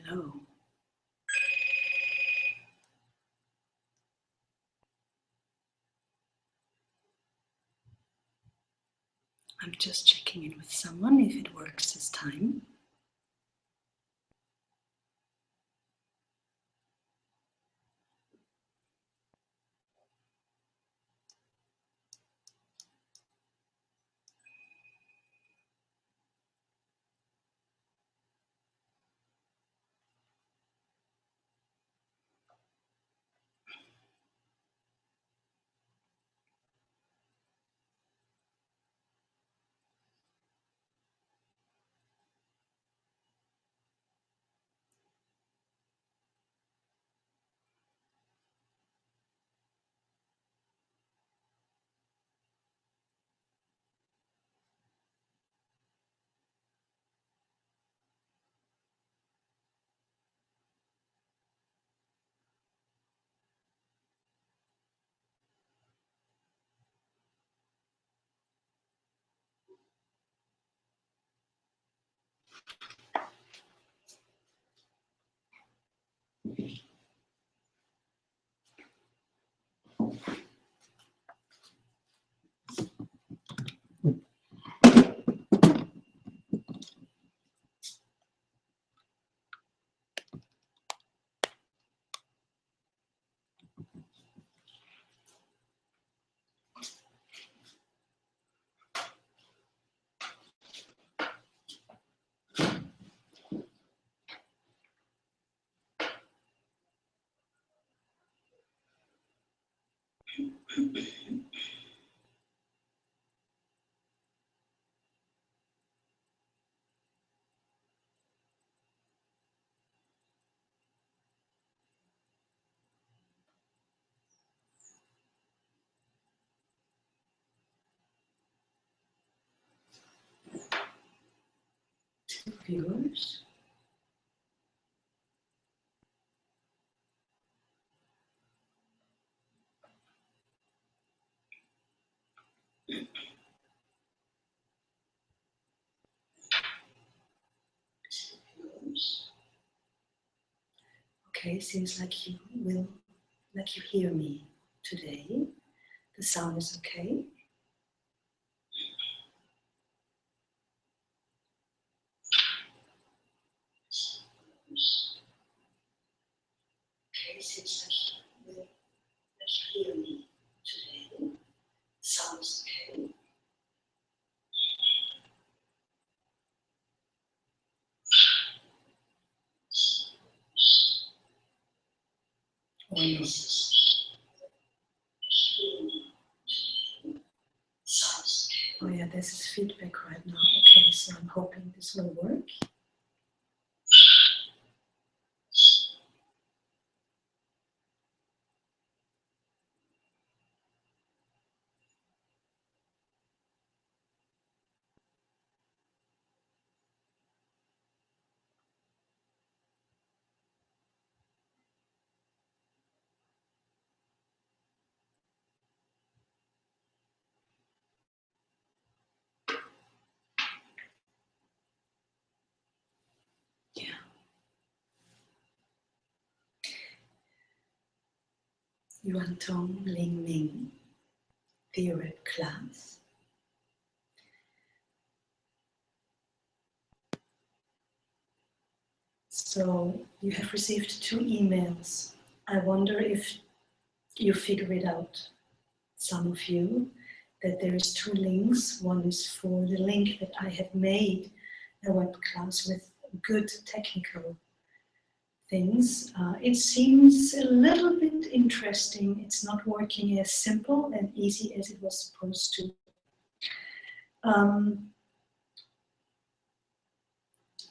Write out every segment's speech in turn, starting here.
Hello. I'm just checking in with someone if it works this time. Viewers. Okay, seems like you hear me today. The sound is okay. Okay, seems like you hear me today. The sound is okay. Or not. Oh yeah, this is feedback right now. Okay, so I'm hoping this will work. Yeah. Yong Dong Fa Theory class. So you have received 2 emails. I wonder if you figure it out, some of you, that there is 2 links. One is for the link that I have made a web class with good technical things. It seems a little bit interesting. It's not working as simple and easy as it was supposed to.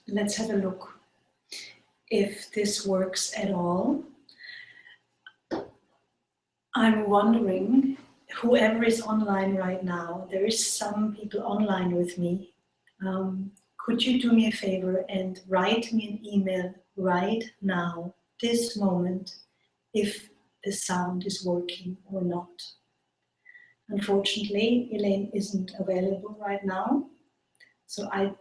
Let's have a look if this works at all. I'm wondering, whoever is online right now, there is some people online with me. Could you do me a favor and write me an email right now, this moment, if the sound is working or not? Unfortunately, Elaine isn't available right now, so I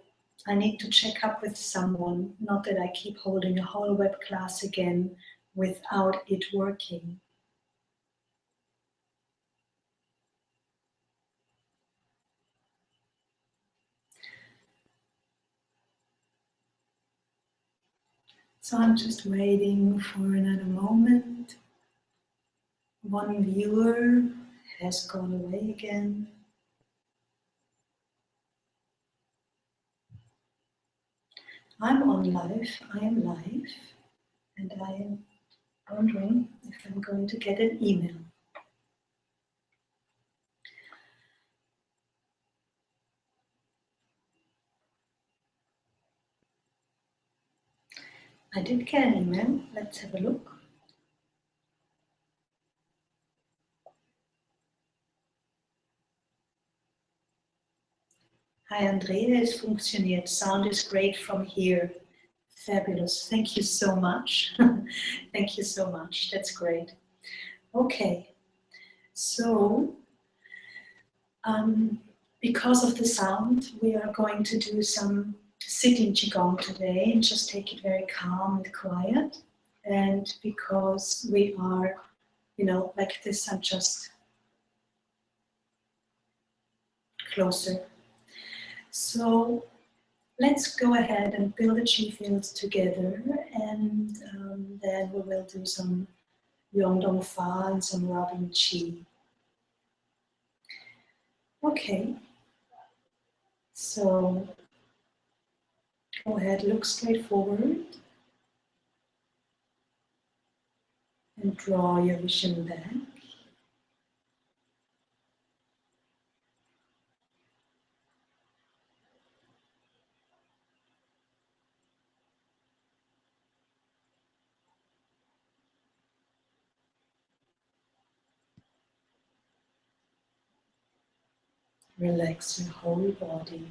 I need to check up with someone, not that I keep holding a whole web class again without it working. So I'm just waiting for another moment. One viewer has gone away again. I'm on live, I am live, and I am wondering if I'm going to get an email. I did get an email, let's have a look. Hi Andrea, es funktioniert. Sound is great from here. Fabulous, thank you so much. Thank you so much, that's great. Okay, so because of the sound, we are going to do some sitting Qigong today and just take it very calm and quiet. And because we are, like this, I'm just closer. So let's go ahead and build a chi field together, and then we will do some Yong Dong Fa and some rubbing chi. Okay, so go ahead, look straight forward and draw your vision back. Relax your whole body.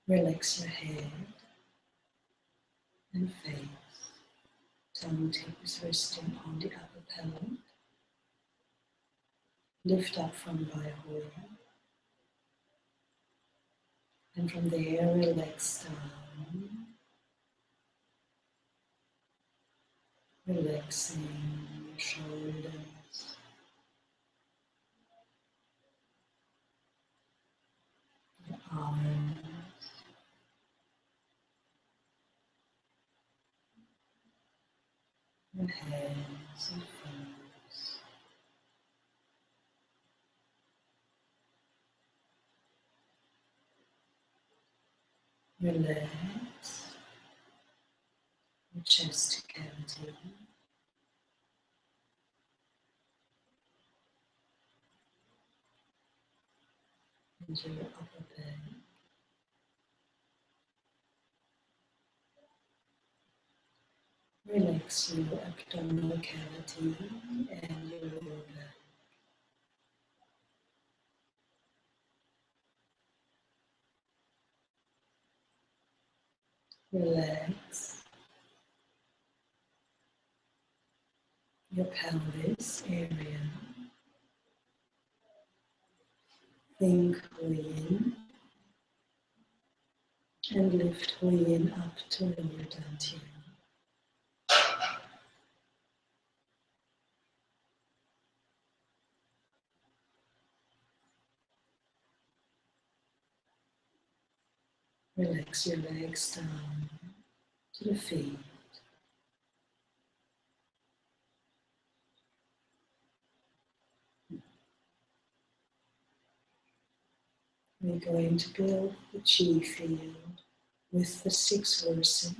Relax your head and face. Tongue tip is resting on the upper palate. Lift up from Vihora. And from there, relax down. Relaxing your shoulders, your arms, your hands and fingers. Relax your chest cavity and your upper back. Relax your abdominal cavity and your lower back. Relax your pelvis area. Think Hui Yin and lift Hui Yin up to lower dantian. Relax your legs down to the feet. We're going to build the chi field with the 6 verses.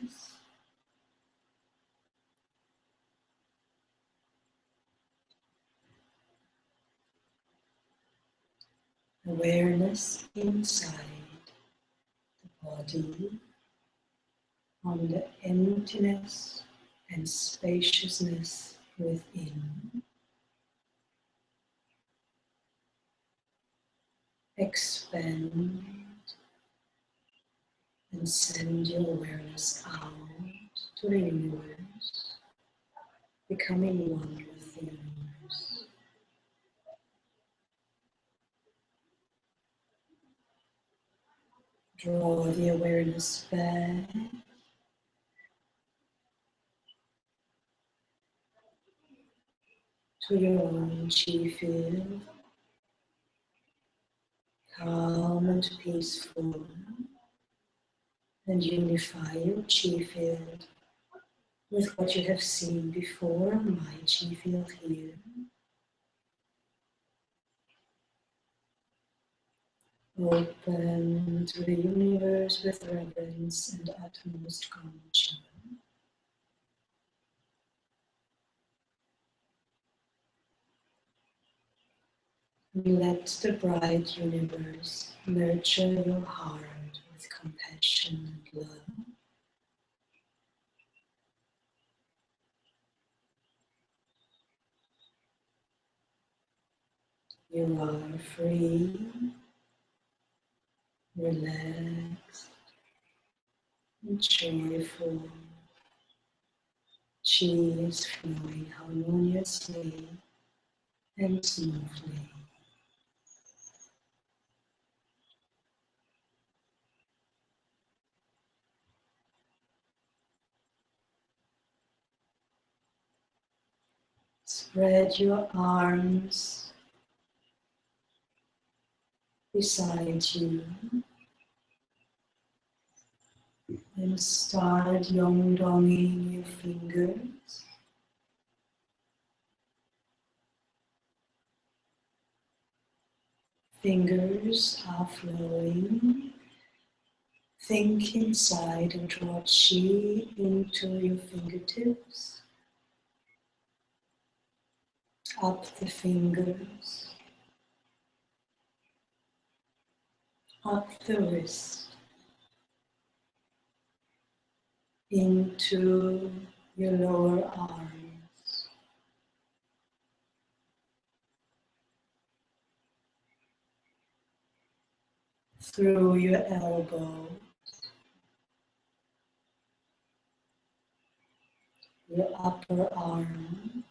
Awareness inside the body on the emptiness and spaciousness within. expand and send your awareness out to the universe, becoming one with the universe. Draw the awareness back to your own chi field, calm and peaceful, and unify your chi field with what you have seen before, my chi field here. Open to the universe with reverence and utmost compassion. Let the bright universe nurture your heart with compassion and love. You are free, relaxed, and joyful. Chi is flowing harmoniously and smoothly. Spread your arms beside you and start Yong Donging your fingers. Fingers are flowing. Think inside and draw chi into your fingertips, up the fingers, up the wrist, into your lower arms, through your elbow, your upper arms,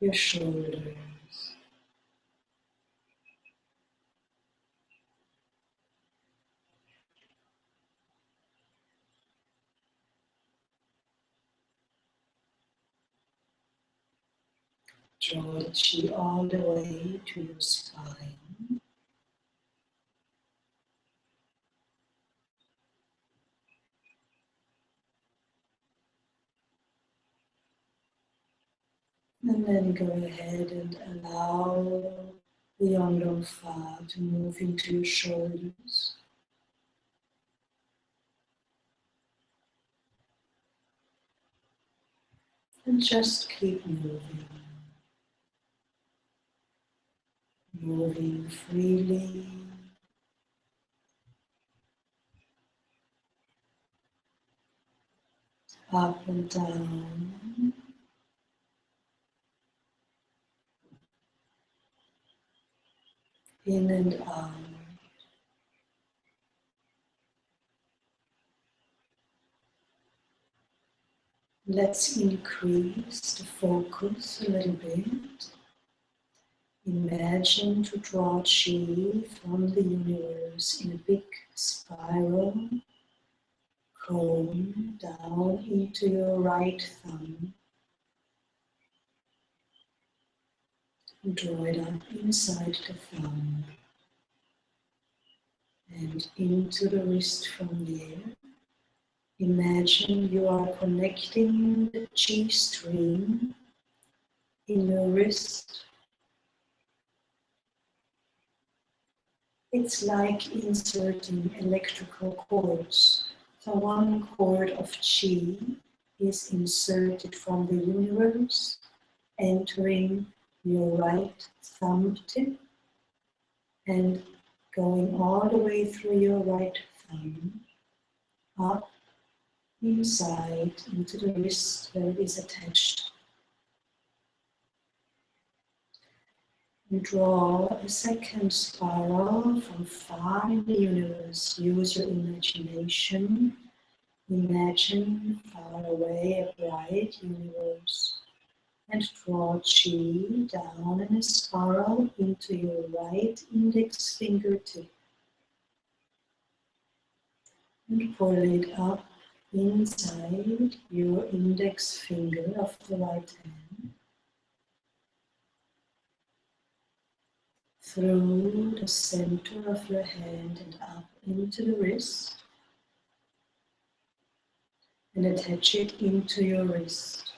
your shoulders. Draw the chi all the way to your spine. And then go ahead and allow the Yong Dong Fa to move into your shoulders. And just keep moving. Moving freely. Up and down. In and out. Let's increase the focus a little bit. Imagine to draw chi from the universe in a big spiral, cone down into your right thumb. Draw it up inside the thumb and into the wrist from there. Imagine you are connecting the chi stream in your wrist. It's like inserting electrical cords. So one cord of chi is inserted from the universe, entering your right thumb tip, and going all the way through your right thumb, up, inside, into the wrist where it is attached. And draw a second spiral from far in the universe. Use your imagination. Imagine far away a bright universe. And draw chi down in a spiral into your right index fingertip. And pull it up inside your index finger of the right hand. Through the center of your hand and up into the wrist. And attach it into your wrist.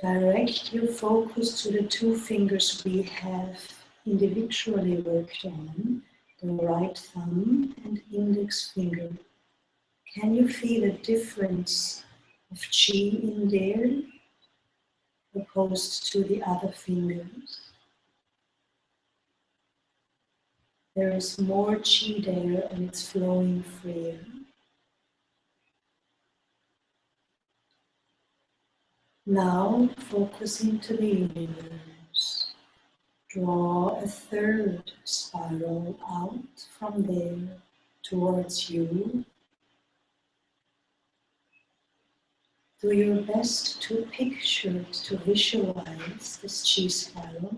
Direct your focus to the two fingers we have individually worked on, the right thumb and index finger. Can you feel a difference of chi in there opposed to the other fingers? There is more chi there and it's flowing freer. Now focus into the universe. Draw a third spiral out from there towards you. Do your best to picture it, to visualize this chi spiral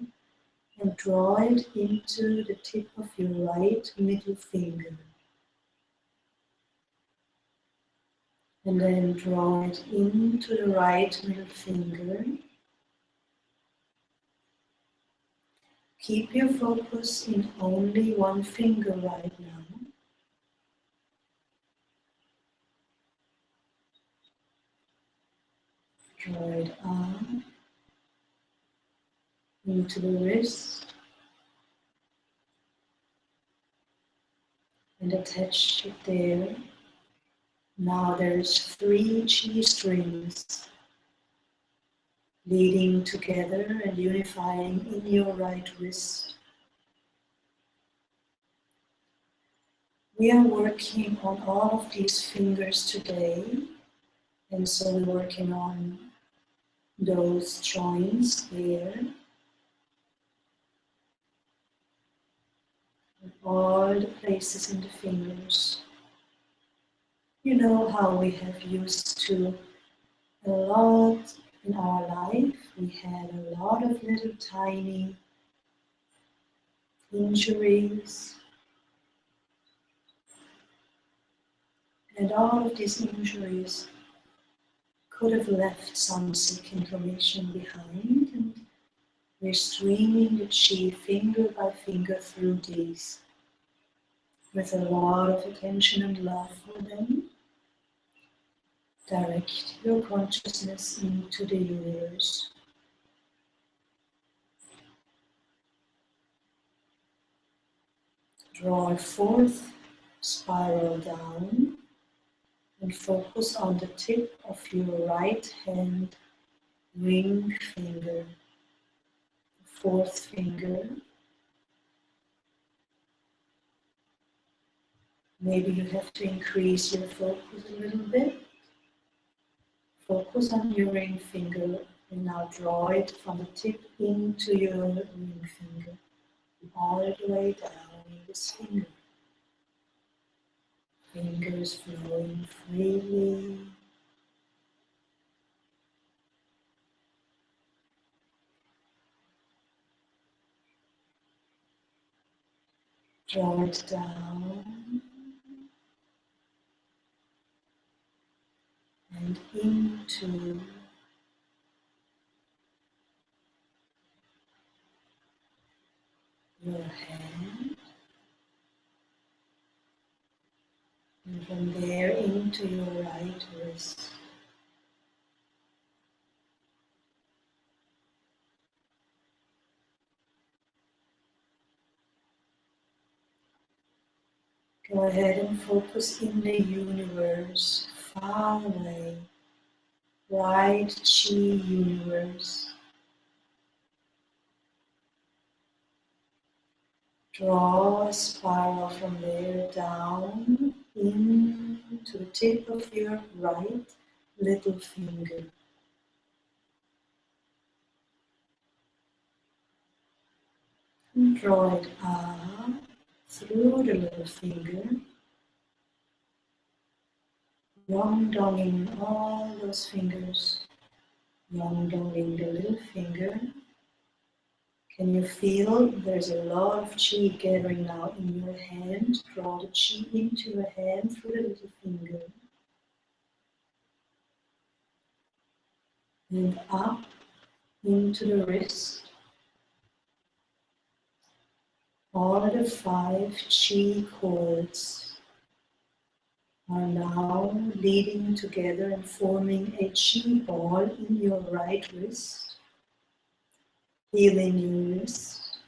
and draw it into the tip of your right middle finger. And then draw it into the right middle finger. Keep your focus in only one finger right now. Draw it up into the wrist and attach it there. Now there's 3 chi strings leading together and unifying in your right wrist. We are working on all of these fingers today, and so we're working on those joints there, all the places in the fingers. You know how we have used to a lot in our life. We had a lot of little tiny injuries. And all of these injuries could have left some sick information behind, and we're streaming the chi finger by finger through these with a lot of attention and love for them. Direct your consciousness into the universe. Draw a fourth spiral down and focus on the tip of your right hand ring finger, the fourth finger. Maybe you have to increase your focus a little bit. Focus on your ring finger and now draw it from the tip into your ring finger, all the way down in this finger. Fingers flowing freely. Draw it down and into your hand, and from there into your right wrist. Go ahead and focus in the universe, far away, bright chi universe. Draw a spiral from there down into the tip of your right little finger. And draw it up through the little finger, Yong Donging all those fingers, Yong Donging the little finger. Can you feel there's a lot of chi gathering now in your hand? Draw the chi into your hand through the little finger and up into the wrist. All of the 5 chi cords are now leading together and forming a chi ball in your right wrist, healing your wrist.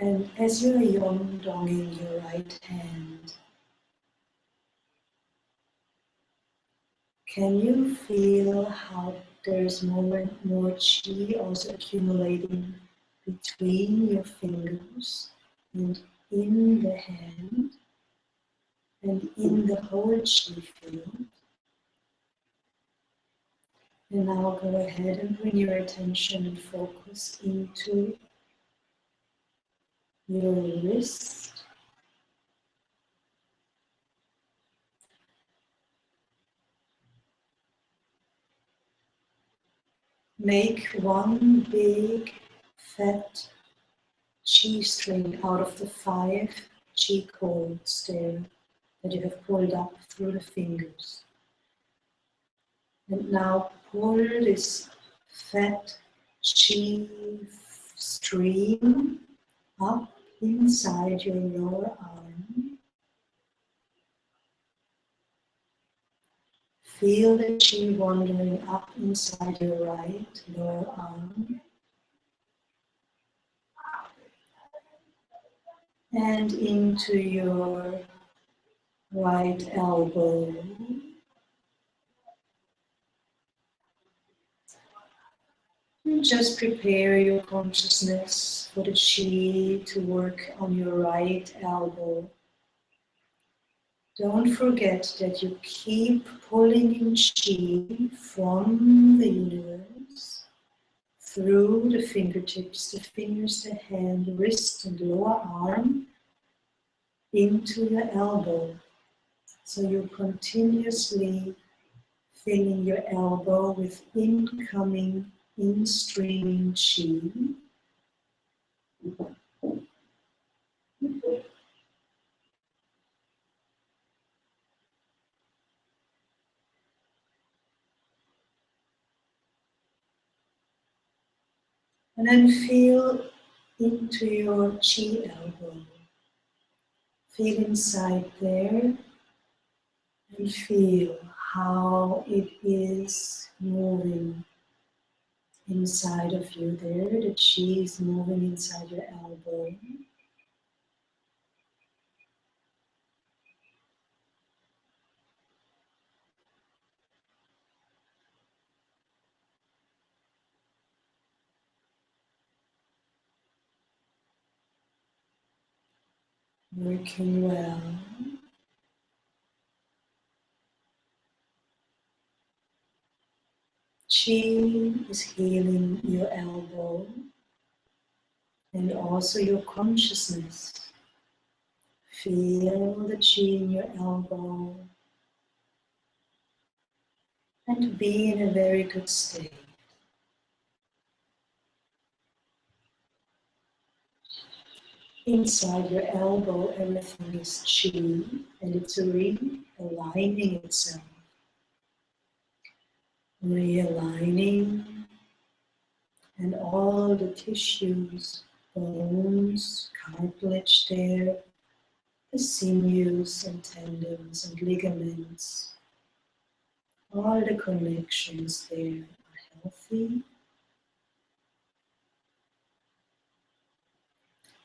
And as you're Yong Donging your right hand, can you feel how there's more and more chi also accumulating between your fingers and in the hand and in the whole chi field? And now go ahead and bring your attention and focus into your wrist. Make one big fat chi string out of the 5 chi cords there that you have pulled up through the fingers. And now pull this fat chi stream up inside your lower arm. Feel the chi wandering up inside your right lower arm and into your right elbow. And just prepare your consciousness for the chi to work on your right elbow. Don't forget that you keep pulling in chi from the universe through the fingertips, the fingers, the hand, wrist, and lower arm into your elbow. So you're continuously filling your elbow with incoming, in-streaming chi. And then feel into your chi elbow. Feel inside there and feel how it is moving inside of you there. The chi is moving inside your elbow. Working well. Chi is healing your elbow and also your consciousness. Feel the chi in your elbow and be in a very good state. Inside your elbow, everything is chi and it's realigning itself. Realigning, and all the tissues, bones, cartilage there, the sinews and tendons and ligaments, all the connections there are healthy.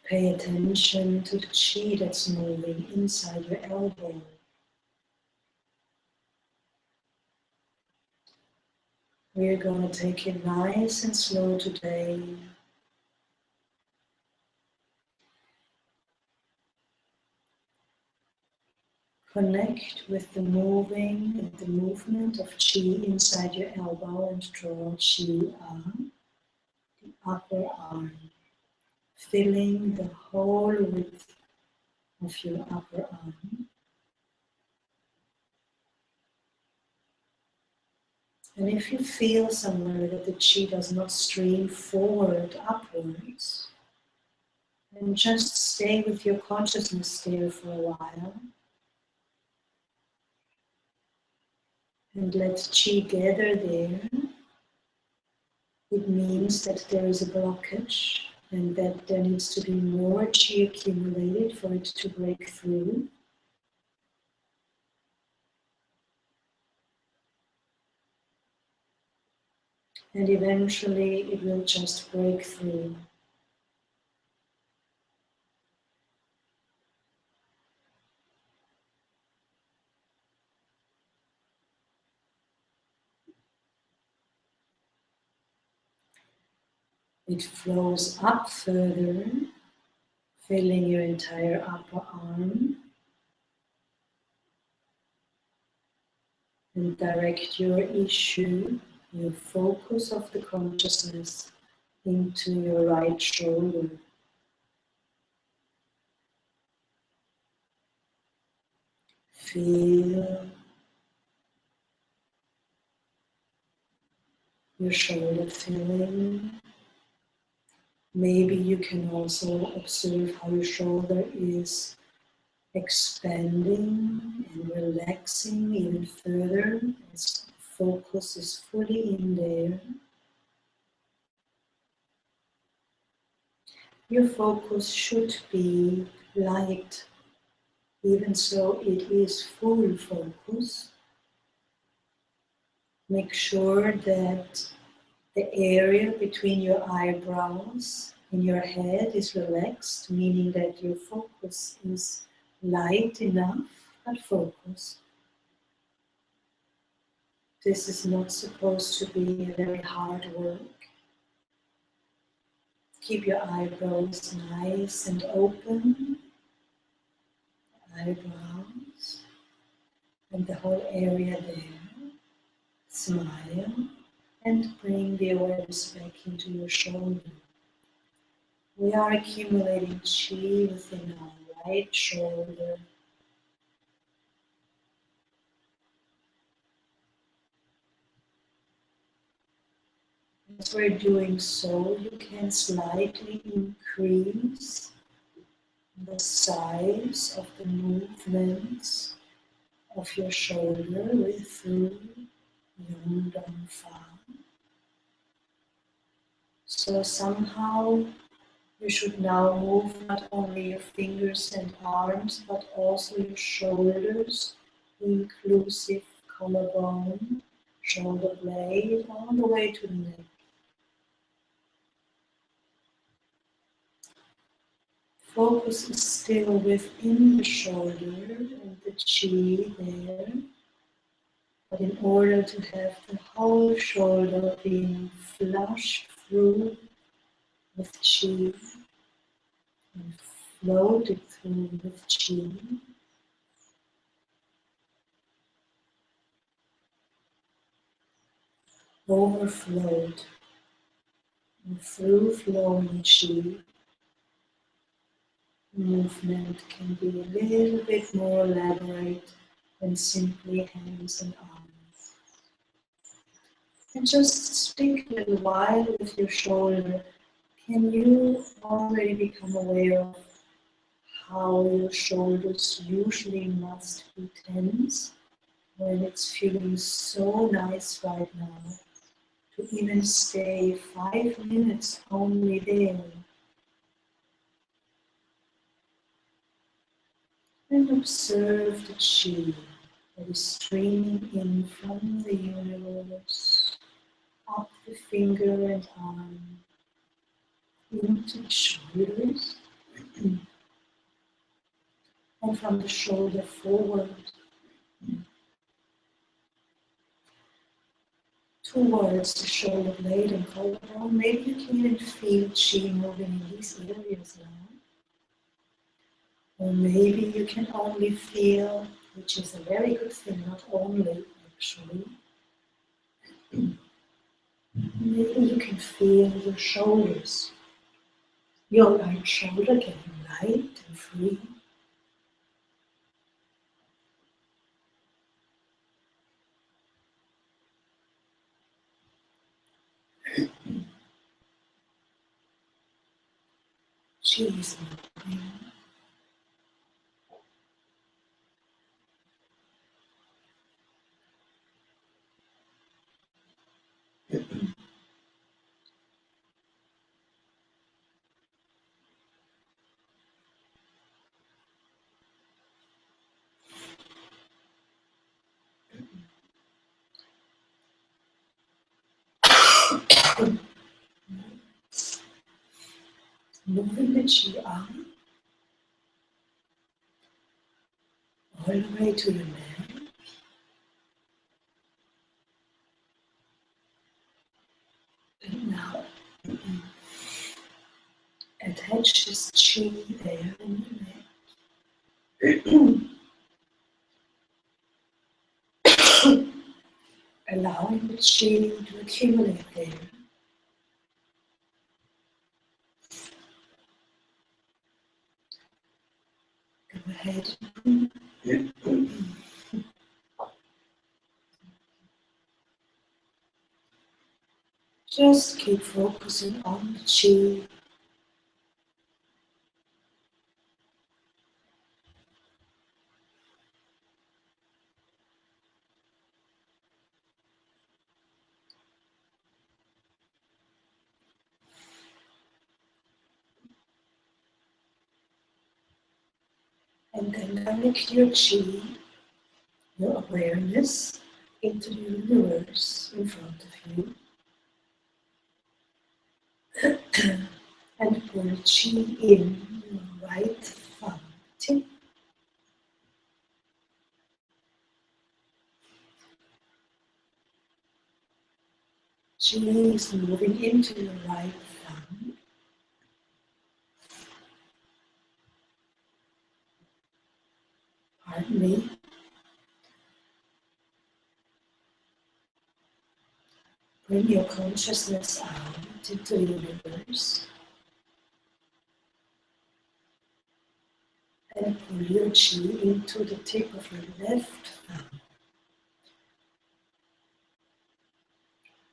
Pay attention to the chi that's moving inside your elbow. We're going to take it nice and slow today. Connect with the moving and the movement of Qi inside your elbow and draw Qi up the upper arm, filling the whole width of your upper arm. And if you feel somewhere that the Qi does not stream forward upwards, then just stay with your consciousness there for a while. And let Qi gather there. It means that there is a blockage and that there needs to be more Qi accumulated for it to break through. And eventually it will just break through. It flows up further, filling your entire upper arm. And direct your issue, your focus of the consciousness into your right shoulder. Feel your shoulder filling. Maybe you can also observe how your shoulder is expanding and relaxing even further as focus is fully in there. Your focus should be light, even so it is full focus. Make sure that the area between your eyebrows and your head is relaxed, meaning that your focus is light enough, but focused. This is not supposed to be a very hard work. Keep your eyebrows nice and open, eyebrows, and the whole area there. Smile and bring the awareness back into your shoulder. We are accumulating Qi within our right shoulder. As we're doing so, you can slightly increase the size of the movements of your shoulder through Yong Dong Fa. So somehow you should now move not only your fingers and arms, but also your shoulders, inclusive collarbone, shoulder blade, all the way to the neck. Focus is still within the shoulder and the Qi there. But in order to have the whole shoulder being flushed through with Qi and floated through with Qi, overflowed and through flowing Qi, movement can be a little bit more elaborate than simply hands and arms. And just stick a little while with your shoulder. Can you already become aware of how your shoulders usually must be tense when it's feeling so nice right now to even stay 5 minutes only there? And observe the Qi that is streaming in from the universe, up the finger and arm, into the shoulders, and from the shoulder forward towards the shoulder blade and collarbone. Maybe you can even feel chi moving in these areas now. Or maybe you can only feel, which is a very good thing, not only actually. Maybe you can feel your shoulders, your right shoulder getting light and free. Chi is moving. Moving the chi up all the way to your neck. And now attach this chi there in your neck. Allowing the chi to accumulate there. Go ahead. Just keep focusing on the chi. And then direct your chi, your awareness, into the universe in front of you. And pull chi in your right thumb tip. Chi is moving into your right thumb. Pardon me. Bring your consciousness out into the universe. And pull your chi into the tip of your left thumb.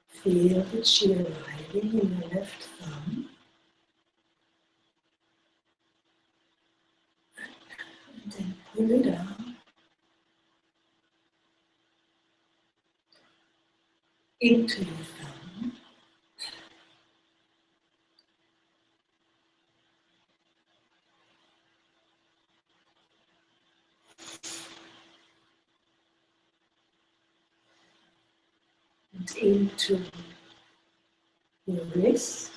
Feel the chi arriving in your left thumb. And then pull it out into your thumb. And into your wrist.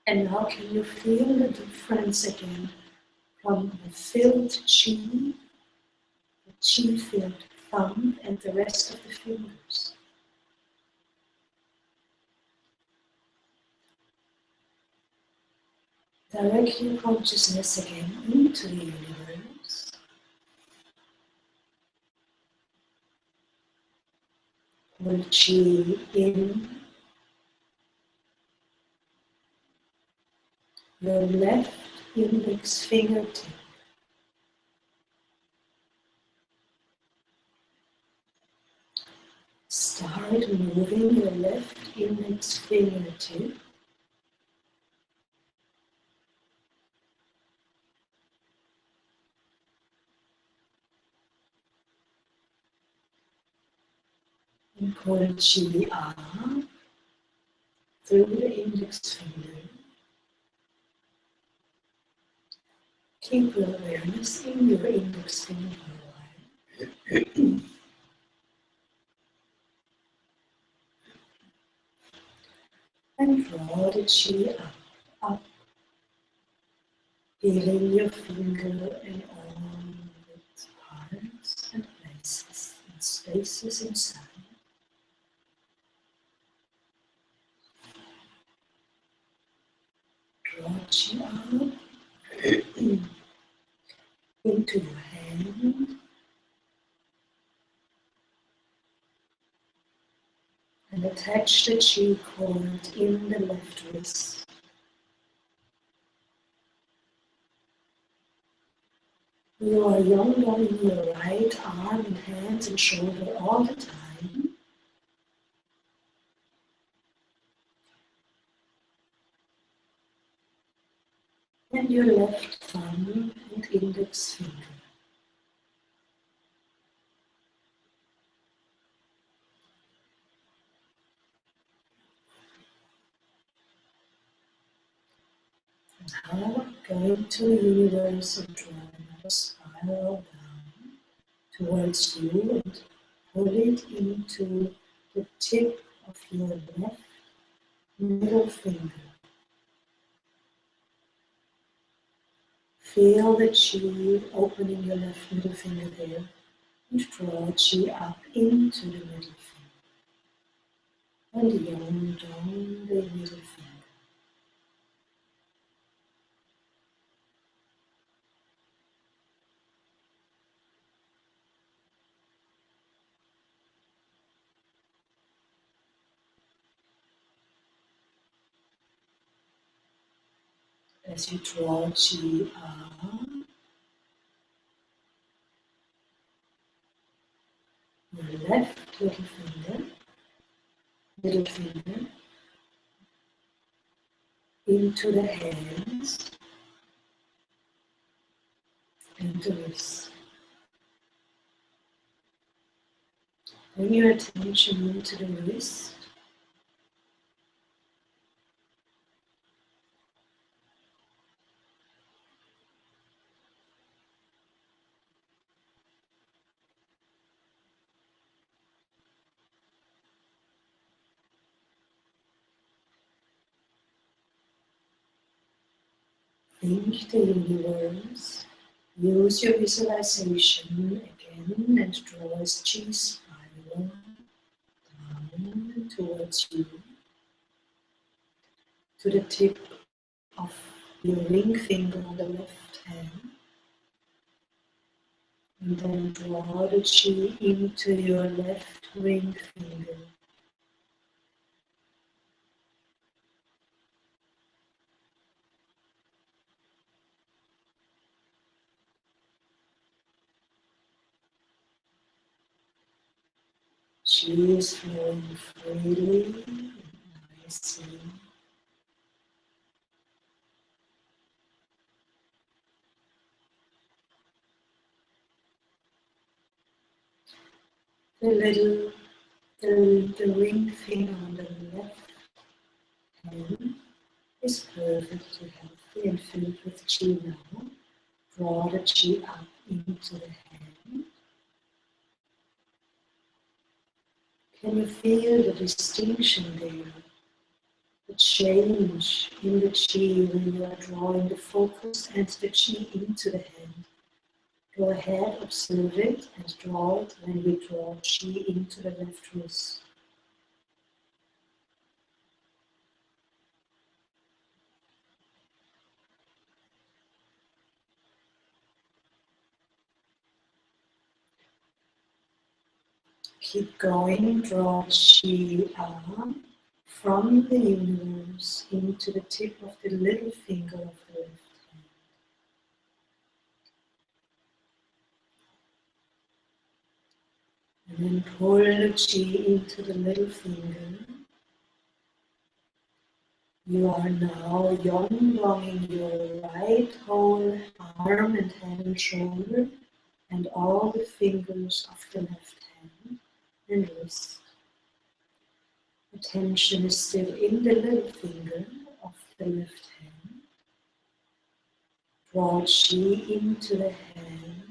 And now can you feel the difference again from the filled chi, the chi-filled thumb, and the rest of the fingers? Direct your consciousness again into the universe. Pull chi in. Your left index fingertip. Start moving your left index fingertip and pull chi up through the index finger. Keep your awareness in your index finger for a while. And draw the chi up, feeling your finger in all its parts and places inside. spaces inside. Draw chi up into your hand and attach the chi cord in the left wrist. You are Yong Dong in your right arm and hands and shoulder all the time. And your left thumb and index finger. Now going to the universe and draw another spiral down towards you and pull it into the tip of your left middle finger. Feel the chi opening your left middle finger there and draw chi up into the middle finger. And Yong Dong, the middle finger. As you draw chi up, your left middle finger, into the hands and the wrist. Bring your attention into the wrist. Think the universe. Use your visualization again and draw a chi spiral down towards you to the tip of your ring finger on the left hand. And then draw the chi into your left ring finger. Chi is flowing freely and nicely. The ring finger on the left hand is perfectly healthy and filled with chi now. Draw the chi up into the hand. Can you feel the distinction there? The change in the chi when you are drawing the focus and the chi into the hand. Go ahead, observe it and draw it when we draw chi into the left wrist. Keep going, draw chi up from the universe into the tip of the little finger of the left hand. And then pull the chi into the little finger. You are now Yong-donging your right whole arm and hand and shoulder and all the fingers of the left hand and wrist. Attention is still in the little finger of the left hand. Draw chi into the hand.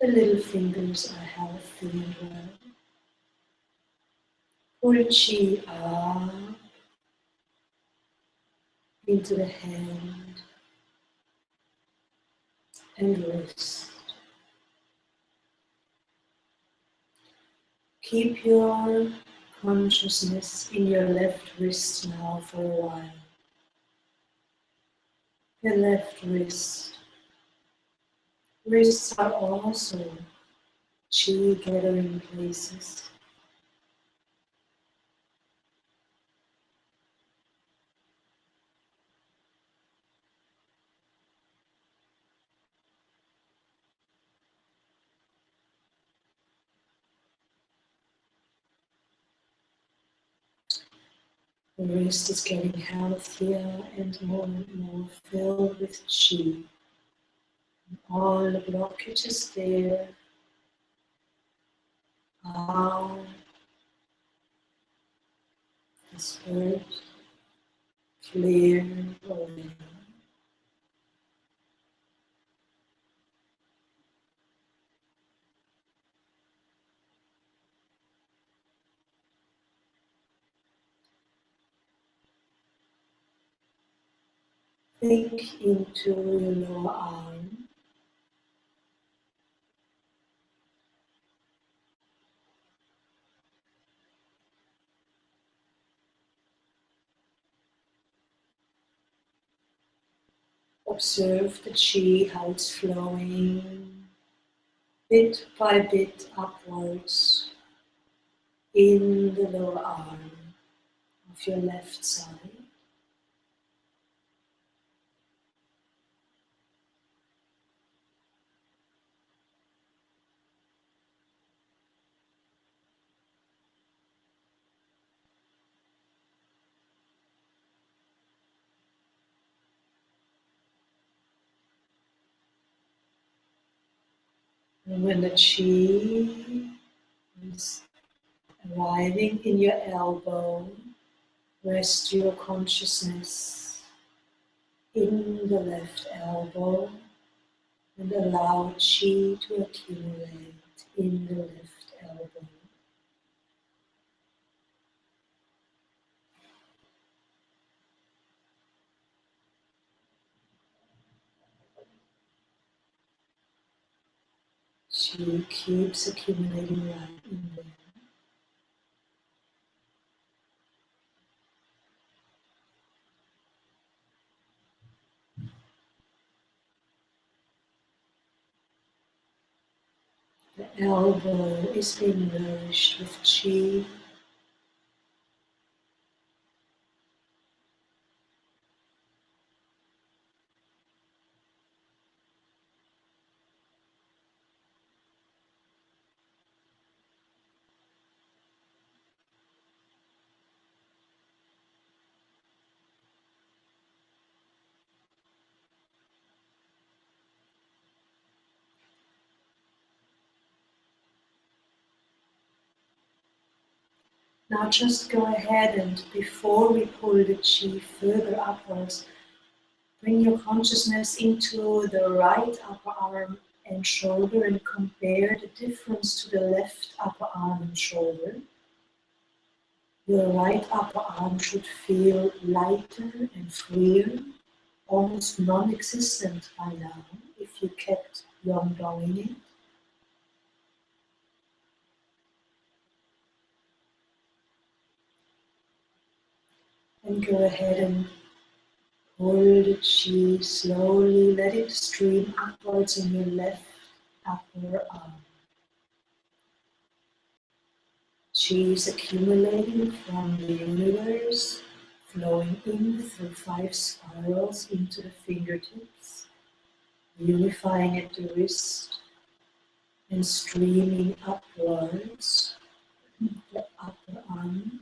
The little fingers are healthy and well. Pull chi up into the hand. and rest. Keep your consciousness in your left wrist now for a while. The left wrist. Wrists are also chi gathering places. The wrist is getting healthier and more filled with chi. All the blockages there are dispersed, cleared away. Think into your lower arm. Observe the chi, how it's flowing bit by bit upwards in the lower arm of your left side. And when the chi is arriving in your elbow, rest your consciousness in the left elbow and allow chi to accumulate in the left elbow. Chi keeps accumulating right in there. The elbow is being nourished with chi. Now just go ahead and before we pull the chi further upwards, bring your consciousness into the right upper arm and shoulder and compare the difference to the left upper arm and shoulder. Your right upper arm should feel lighter and freer, almost non-existent by now if you kept Yong Dong in it. And go ahead and pull the chi slowly, let it stream upwards in your left upper arm. Chi is accumulating from the universe, flowing in through 5 spirals into the fingertips, unifying at the wrist and streaming upwards the upper arm.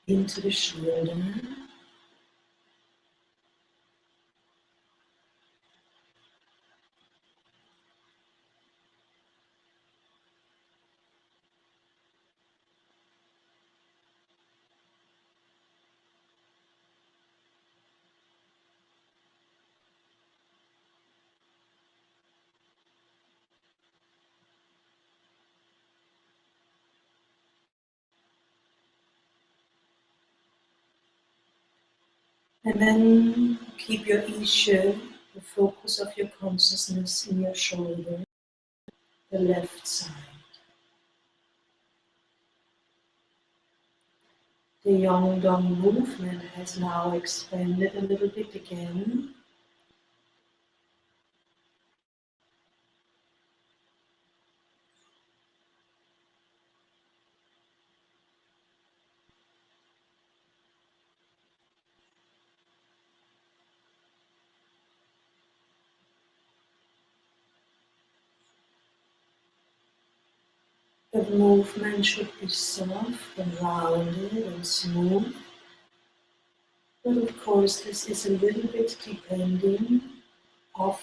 Into the shoulder, And then keep your isha, the focus of your consciousness, in your shoulder, the left side. The Yong Dong movement has now expanded a little bit again. The movement should be soft and rounded and smooth. But of course, this is a little bit depending of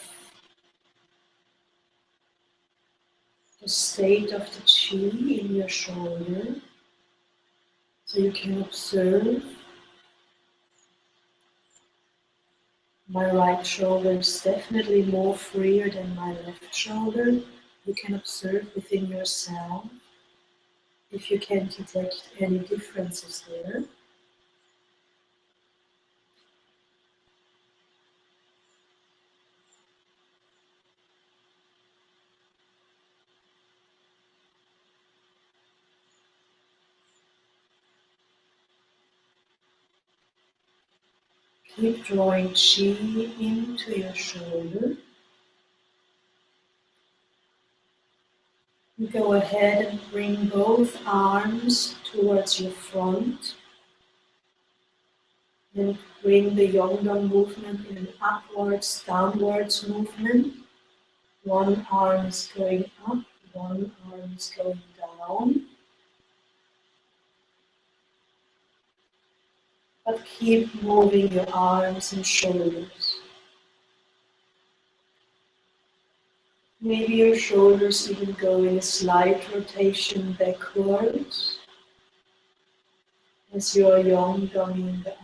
the state of the chi in your shoulder. So you can observe my right shoulder is definitely more freer than my left shoulder. You can observe within yourself if you can detect any differences there. Keep drawing chi into your shoulder. Go ahead and bring both arms towards your front and bring the Yong Dong movement in an upwards, downwards movement. One arm is going up, one arm is going down. But keep moving your arms and shoulders. Maybe your shoulders even go in a slight rotation backwards as you are Yong-donging the arm.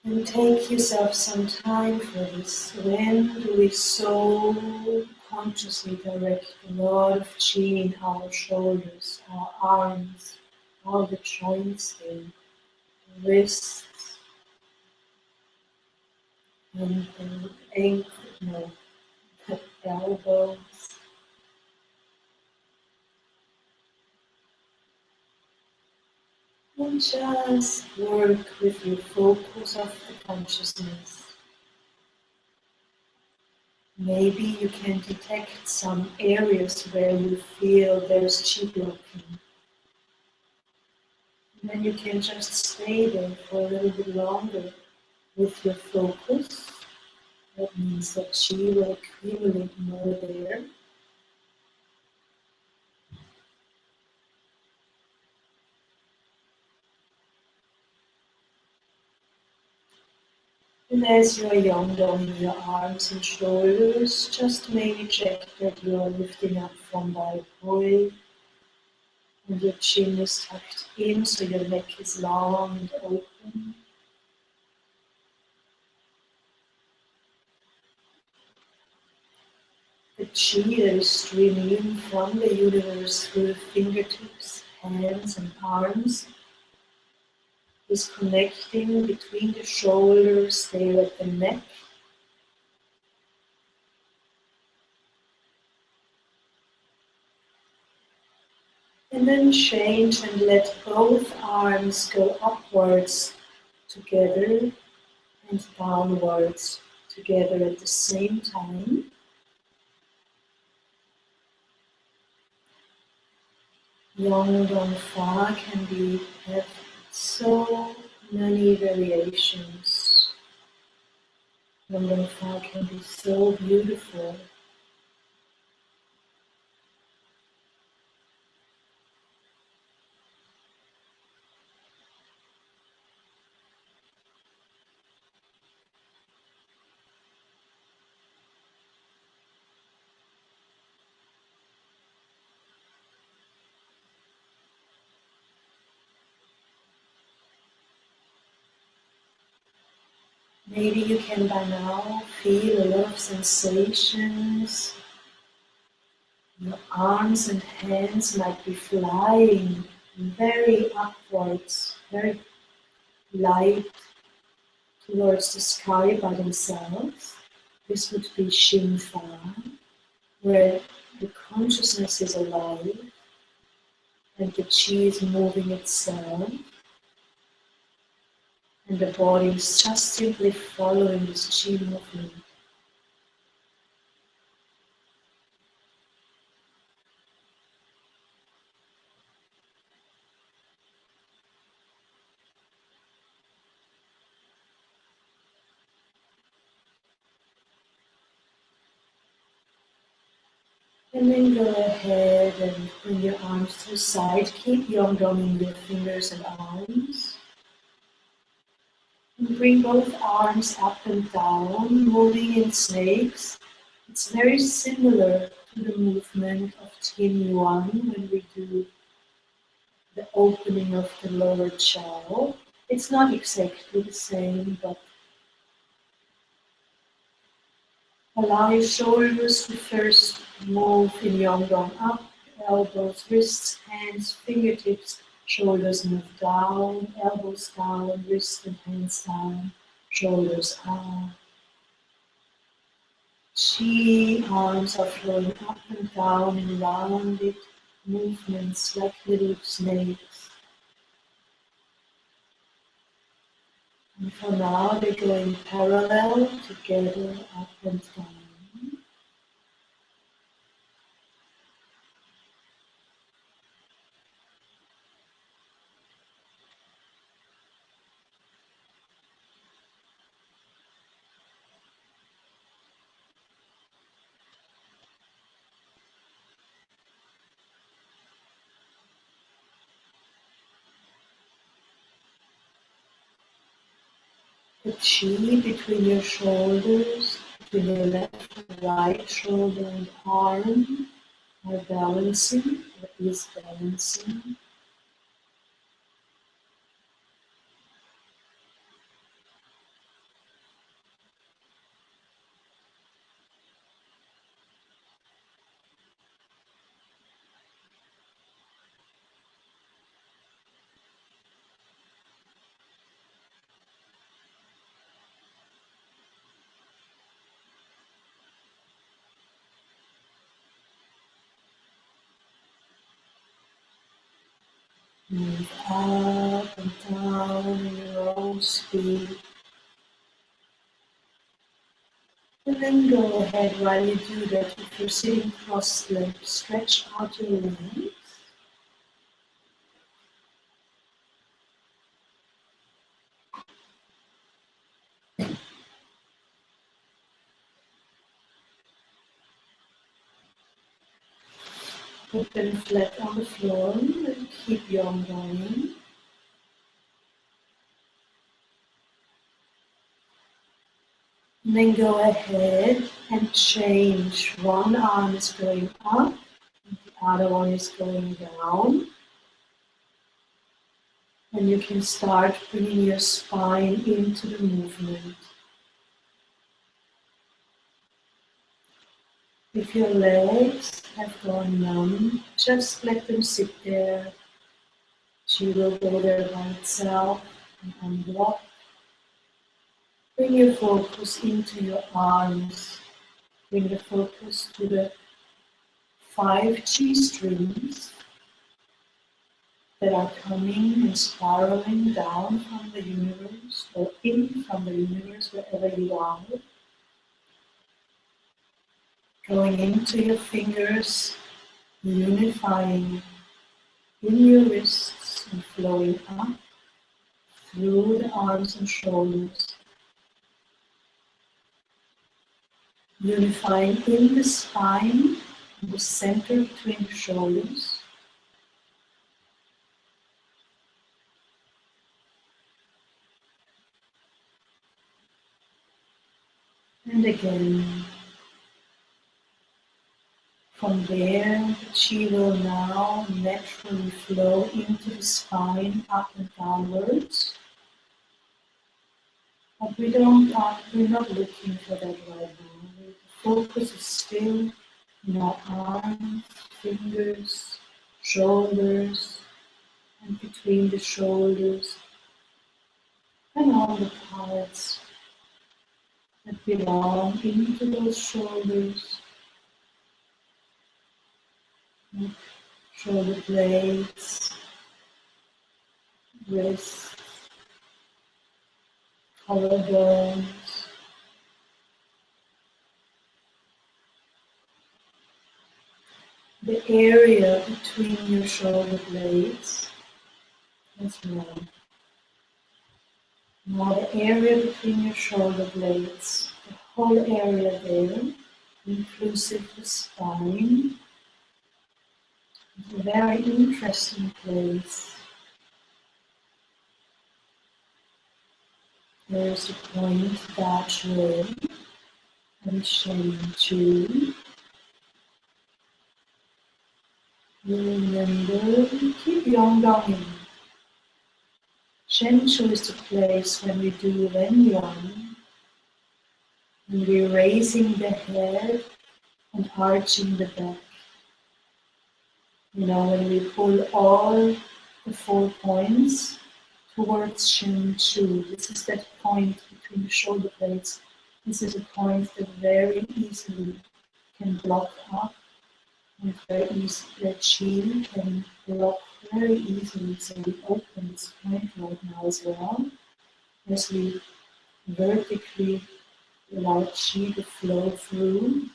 And take yourself some time for this. When do we so consciously direct a lot of chi in our shoulders, our arms, all the joints there, the wrists, and the ankle, no, the elbows. And just work with your focus of the consciousness. Maybe you can detect some areas where you feel there's chi blocking. And then you can just stay there for a little bit longer with your focus. That means that chi will accumulate more there. And as you are yong-donging your arms and shoulders, just maybe check that you are lifting up from Bai Hui, and your chin is tucked in so your neck is long and open. The chi that is streaming in from the universe through the fingertips, hands and arms is connecting between the shoulders there at the neck. And then change and let both arms go upwards together and downwards together at the same time. Yong Dong Fa can be have so many variations. Yong Dong Fa can be so beautiful. Maybe you can by now feel a lot of sensations. Your arms and hands might be flying very upwards, very light towards the sky by themselves. This would be Shin Fa, where the consciousness is alive and the chi is moving itself, and the body is just simply following this chi movement. And then go ahead and bring your arms to the side. Keep Yong Dong in your fingers and arms. And bring both arms up and down, moving in snakes. It's very similar to the movement of Tin Yuan when we do the opening of the lower jaw. It's not exactly the same, but allow your shoulders to first move in Yong Dong up, elbows, wrists, hands, fingertips, shoulders move down, elbows down, wrists and hands down, shoulders up. Chi arms are flowing up and down in rounded movements like little snakes. And for now they're going parallel together, up and down. The chi between your shoulders, between your left and right shoulder and arm are balancing, or is balancing. Move up and down in your own speed. And then go ahead while you do that. If you're sitting cross-legged, stretch out your legs. Put them flat on the floor and keep Yong going. And then go ahead and change. One arm is going up, and the other one is going down. And you can start bringing your spine into the movement. If your legs have gone numb, just let them sit there. She will go there by itself and unblock. Bring your focus into your arms. Bring the focus to the 5 chi strings that are coming and spiraling down from the universe or in from the universe, wherever you are. Going into your fingers, unifying in your wrists and flowing up through the arms and shoulders, unifying in the spine, in the center between the shoulders. And again, from there, the chi will now naturally flow into the spine, up and downwards. But we're not looking for that right now. The focus is still in our arms, fingers, shoulders, and between the shoulders, and all the parts that belong into those shoulders, like shoulder blades, wrists, collarbones, the area between your shoulder blades as well. Now the area between your shoulder blades, the whole area there, inclusive the spine, is a very interesting place. There's a point that way and Shen Chu. You remember, keep Yong Dong in. Shen Chu is the place when we do Ren Yang, and we're raising the head and arching the back. You know, when we pull all the 4 points towards Shen Chu, this is that point between the shoulder blades. This is a point that very easily can block up, and very easily the chi can block very easily. So we open this point right now as well, as we vertically allow chi to flow through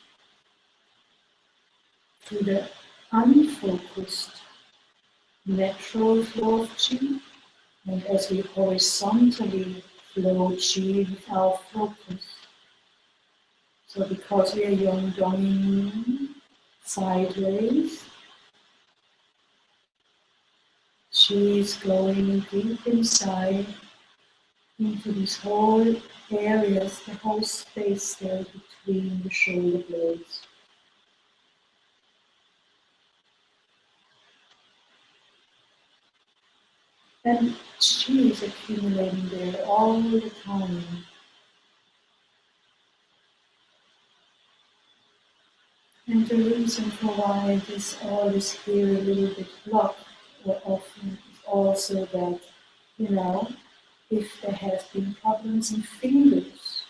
the unfocused natural flow of chi, and as we horizontally flow chi without focus. So because we are Yong Donging sideways, chi is going deep inside into these whole areas, the whole space there between the shoulder blades. And chi is accumulating there all the time. And the reason for why this all is here a little bit blocked or often is also that, you know, if there have been problems in fingers,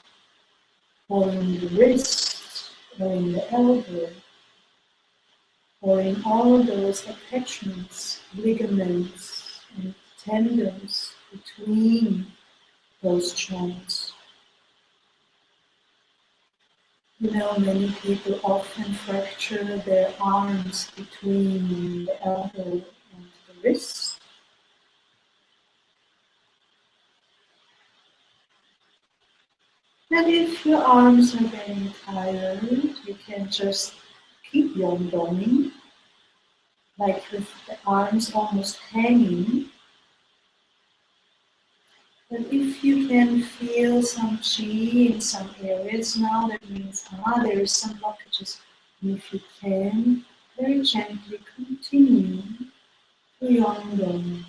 or in the wrist, or in the elbow, or in all those attachments, ligaments, and tendons between those joints. You know, many people often fracture their arms between the elbow and the wrist. And if your arms are getting tired, you can just keep Yong Donging, like with the arms almost hanging. But if you can feel some chi in some areas now, that means there is some blockages. And if you can, very gently continue to Yong Dong.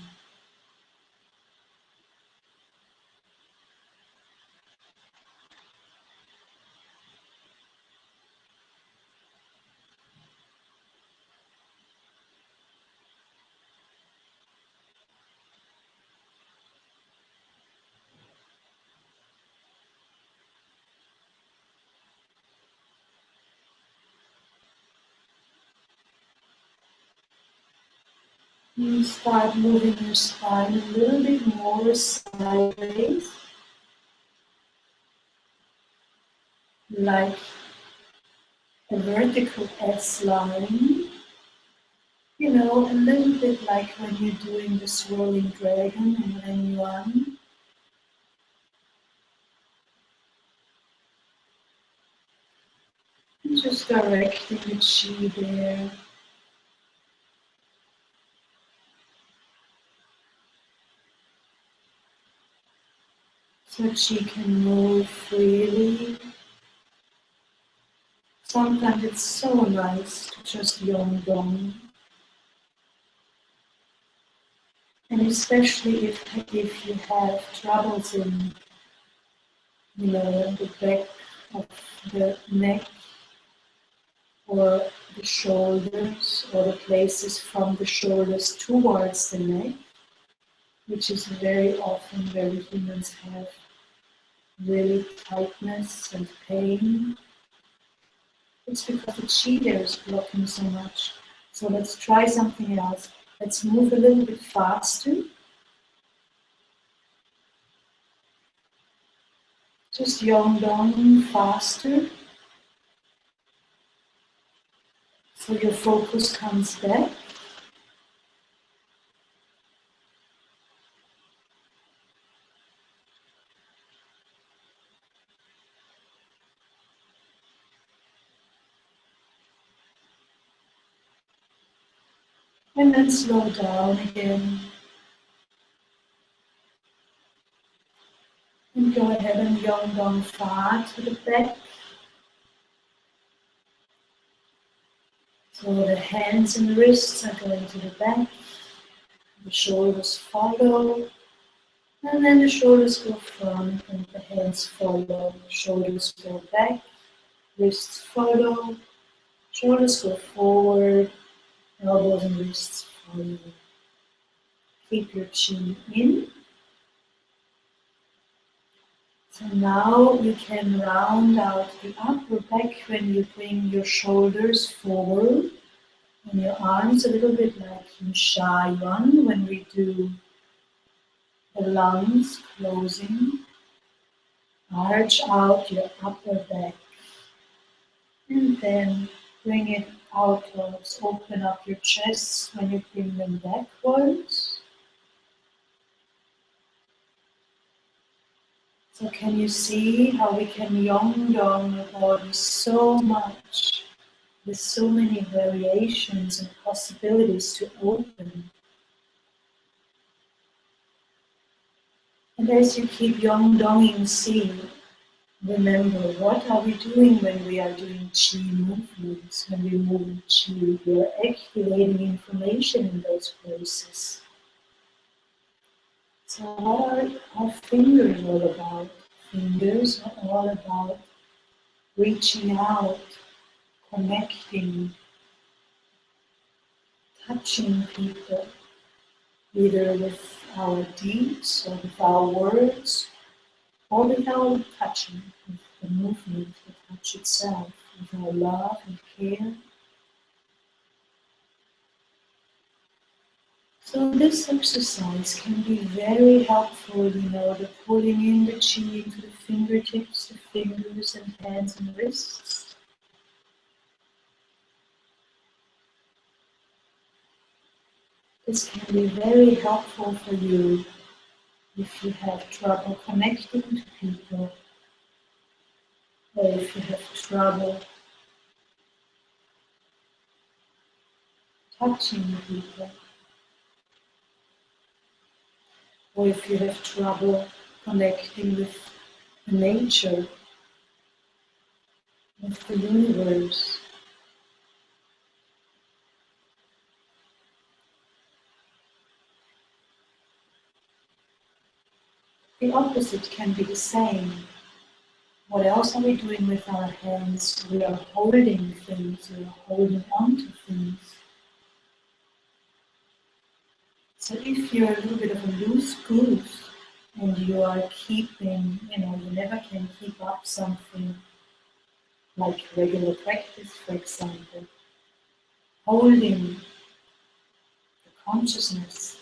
You start moving your spine a little bit more sideways, like a vertical S line. You know, a little bit like when you're doing the swirling dragon in Ren Yuan. And just directing the chi there. So chi can move freely. Sometimes it's so nice to just Yong Dong. And especially if you have troubles in, the back of the neck or the shoulders or the places from the shoulders towards the neck, which is very often where we humans have really tightness and pain. It's because the chi there is blocking so much. So let's try something else. Let's move a little bit faster. Just Yong Dong faster. So your focus comes back. And then slow down again. And go ahead and Yong Dong Fa to the back. So the hands and wrists are going to the back. The shoulders follow. And then the shoulders go front and the hands follow. The shoulders go back. Wrists follow. Shoulders go forward. Elbows and wrists follow. Keep your chin in. So now you can round out the upper back when you bring your shoulders forward and your arms a little bit like in Sha Yuan when we do the lungs closing. Arch out your upper back and then bring it outwards. Open up your chest when you bring them backwards. So can you see how we can Yong Dong the body so much, with so many variations and possibilities to open? And as you keep Yong Donging, see, remember, what are we doing when we are doing Qi movements? When we move Qi, we are activating information in those places. So what are our fingers all about? Fingers are all about reaching out, connecting, touching people, either with our deeds or with our words, or with our touching, with the movement, the touch itself, with our love and care. So this exercise can be very helpful, the pulling in the chi into the fingertips, the fingers and hands and wrists. This can be very helpful for you if you have trouble connecting to people, or if you have trouble touching people, or if you have trouble connecting with nature, with the universe. The opposite can be the same. What else are we doing with our hands? We are holding things, we are holding on to things. So if you're a little bit of a loose goose and you are keeping, you never can keep up something like regular practice, for example, holding the consciousness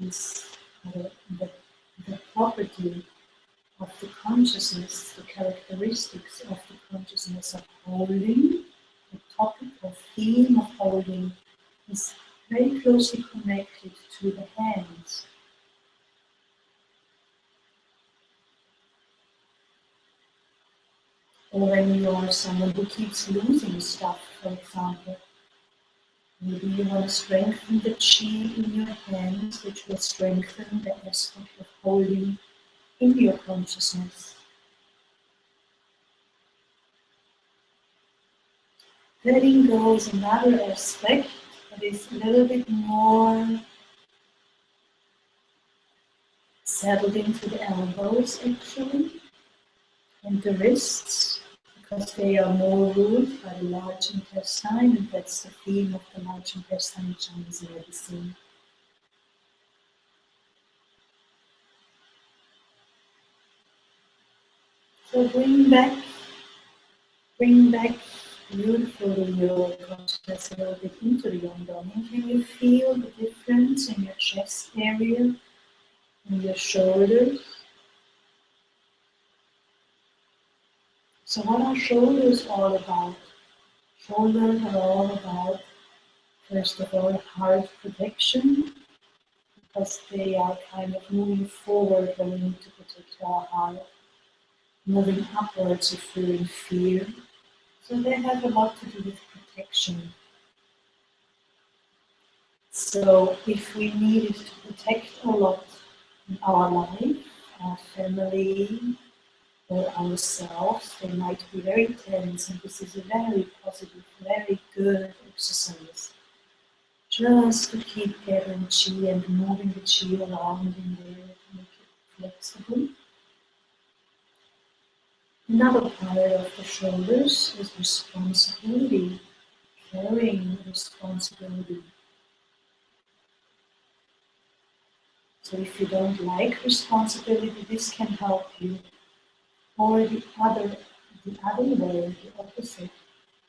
is the property of the consciousness, the characteristics of the consciousness of holding. The topic or theme of holding is very closely connected to the hands. Or when you are someone who keeps losing stuff, for example, maybe you want to strengthen the chi in your hands, which will strengthen the aspect of holding in your consciousness. Letting go is another aspect that is a little bit more settled into the elbows actually, and the wrists, because they are more ruled by the large intestine, and that's the theme of the large intestine in Chinese medicine. So bring back beautifully your consciousness a little bit into the Yong Dong. And can you feel the difference in your chest area, in your shoulders? So what are shoulders all about? Shoulders are all about, first of all, heart protection, because they are kind of moving forward when we need to protect our heart, moving upwards if we're in fear. So they have a lot to do with protection. So if we needed to protect a lot in our life, our family, or ourselves, they might be very tense, and this is a very positive, very good exercise. Just to keep gathering chi and moving the chi around in there to make it flexible. Another part of the shoulders is responsibility, carrying responsibility. So if you don't like responsibility, this can help you. Or the other way, the opposite.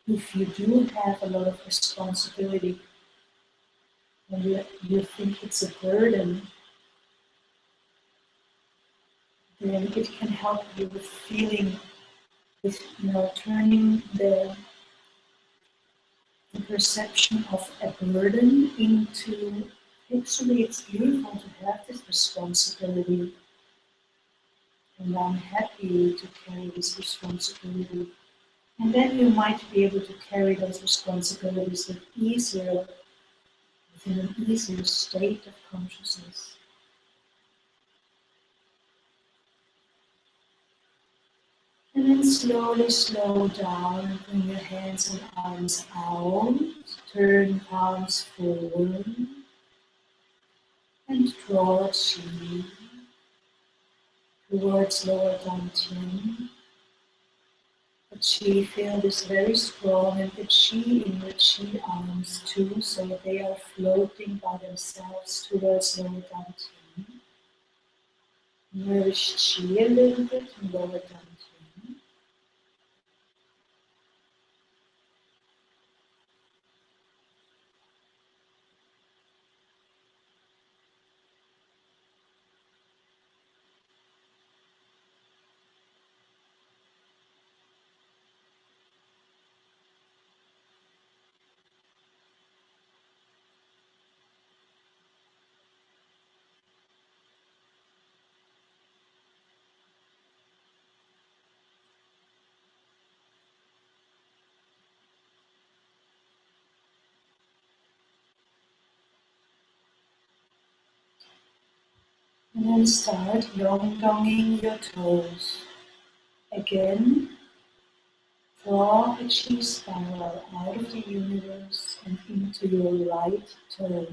If you do have a lot of responsibility and you think it's a burden, then it can help you with feeling, with turning the perception of a burden into, actually it's beautiful to have this responsibility, and I'm happy to carry this responsibility. And then you might be able to carry those responsibilities within an easier state of consciousness. And then slowly slow down and bring your hands and arms out, turn palms forward, and draw chi towards lower dantian. The chi field is very strong, and the chi in your chi arms too, so they are floating by themselves towards lower dantian. Nourish chi a little bit in lower dantian. And then start Yong-donging your toes. Again, draw a chi spiral out of the universe and into your right toe.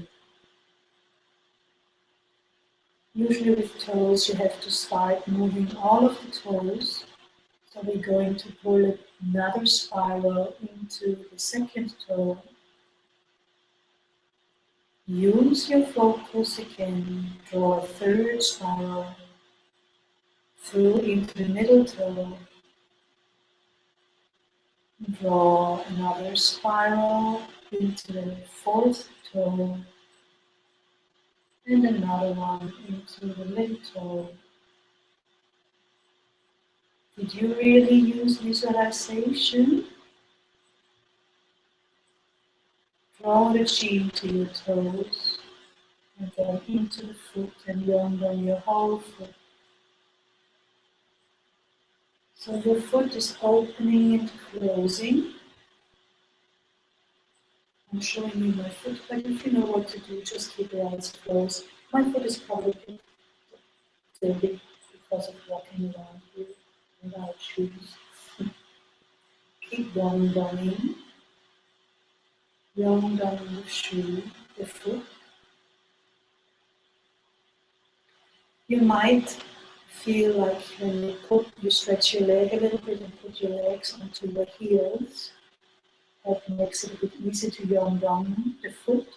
Usually with toes you have to start moving all of the toes. So we're going to pull another spiral into the second toe. Use your focus again. Draw a third spiral through into the middle toe. Draw another spiral into the fourth toe. And another one into the little toe. Did you really use visualization? Draw the chi to your toes and then into the foot and beyond on your whole foot. So your foot is opening and closing. I'm showing you my foot, but if you know what to do, just keep your eyes closed. My foot is probably dirty because of walking around here without shoes. Keep Yong Donging. Yong Dong the shoe, the foot. You might feel like when you stretch your leg a little bit and put your legs onto your heels, that makes it a bit easier to Yong Dong the foot.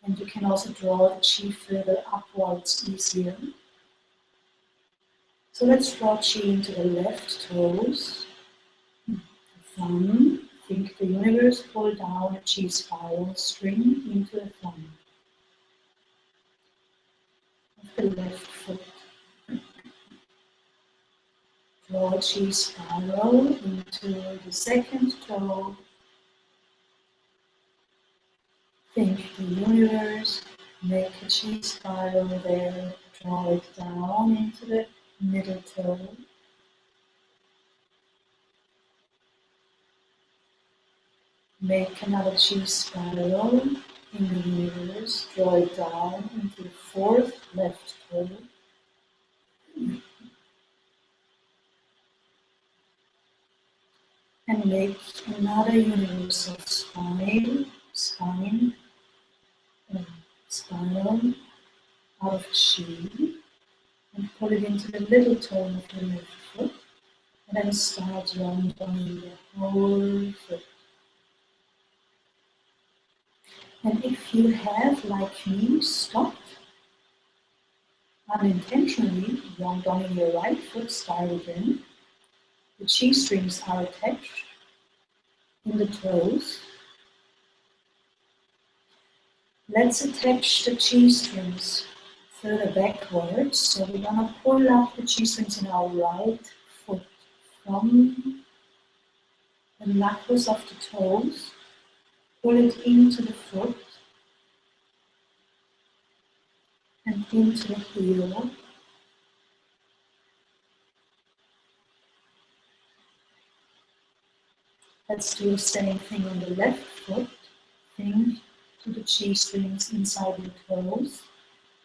And you can also draw the chi further upwards easier. So let's draw chi into the left toes. Thumb. Think the universe pull down a chi spiral string into the thumb of the left foot. Draw a chi spiral into the second toe. Think the universe, make a chi spiral there, draw it down into the middle toe. Make another chi spiral in the universe, draw it down into the fourth left toe. And make another universal spine, spiral out of chi, and pull it into the little toe of the left foot, and then start rounding the whole foot. And if you have, like me, stopped unintentionally, Yong Dong your right foot, start again. The chi strings are attached in the toes. Let's attach the chi strings further backwards. So we're going to pull up the chi strings in our right foot from the knuckles of the toes. Pull it into the foot and into the heel. Let's do the same thing on the left foot. Think to the chi strings inside the toes.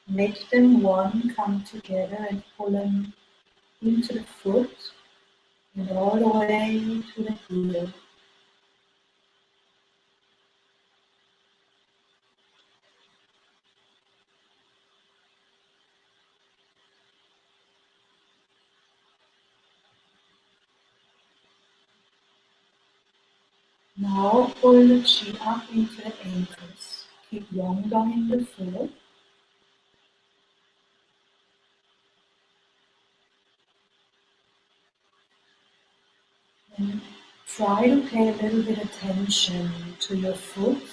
Make them one, come together and pull them into the foot and all the way to the heel. Now pull the chi up into the ankles. Keep Yong Dong in the foot. And try to pay a little bit attention to your foot,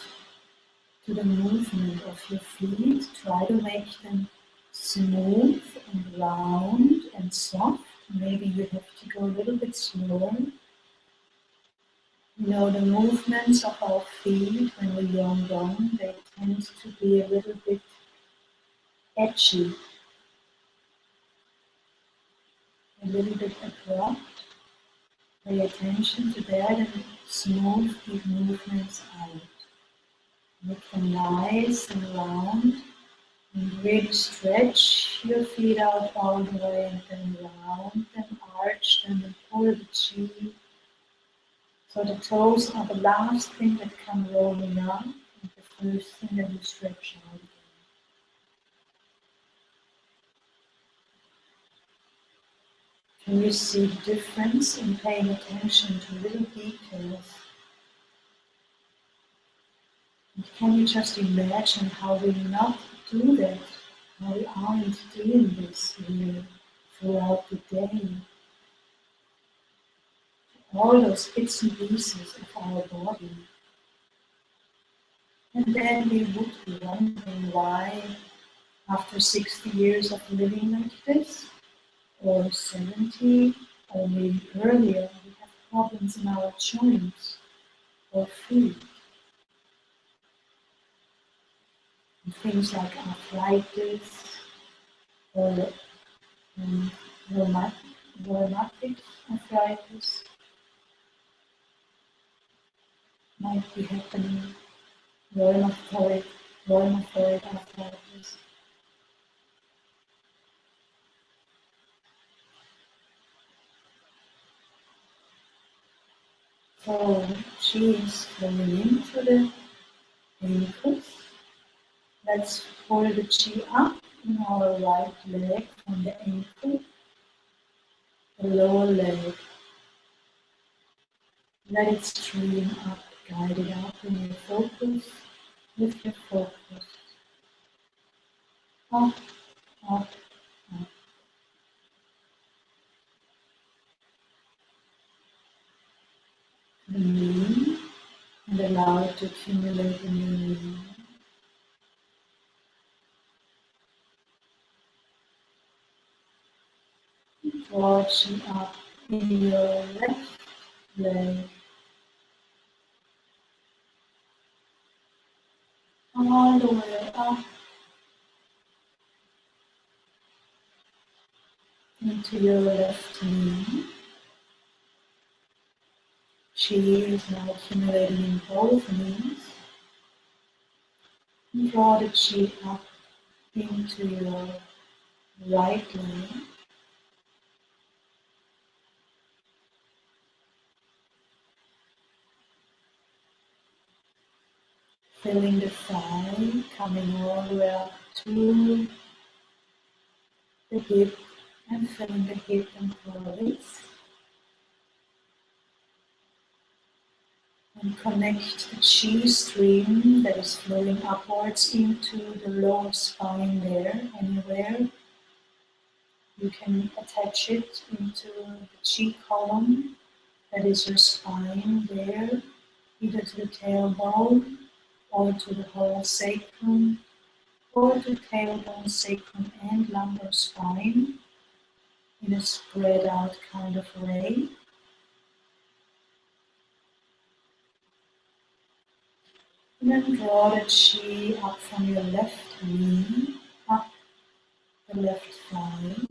to the movement of your feet. Try to make them smooth and round and soft. Maybe you have to go a little bit slower. You know, the movements of our feet when we're Yong Dong, they tend to be a little bit edgy, a little bit abrupt. Pay attention to that and smooth these movements out. Make them nice and round and really stretch your feet out all the way and then round them, arch them and pull the chi. So the toes are the last thing that come rolling up and the first thing that you stretch out. Can you see the difference in paying attention to little details? And can you just imagine how we not do that, how we aren't doing this here throughout the day? All those bits and pieces of our body. And then we would be wondering why, after 60 years of living like this, or 70, or maybe earlier, we have problems in our joints or feet. And things like arthritis or rheumatic arthritis might be happening, rheumatoid arthritis. So she is going into the ankles. Let's pull the chi up in our right leg from the ankle, the lower leg. Let it stream up, guide it up in your focus, with your focus. Up, up, up. The knee, and allow it to accumulate in your knee. Draw chi up in your left leg. All the way up into your left knee. Chi is now accumulating in both knees. Draw the chi up into your right leg. Filling the thigh, coming all the way up to the hip and filling the hip and pelvis. And connect the chi stream that is flowing upwards into the lower spine there, anywhere. You can attach it into the chi column, that is your spine there, either to the tailbone or to the whole sacrum, or to tailbone, sacrum and lumbar spine in a spread out kind of way. And then draw the chi up from your left knee, up the left thigh,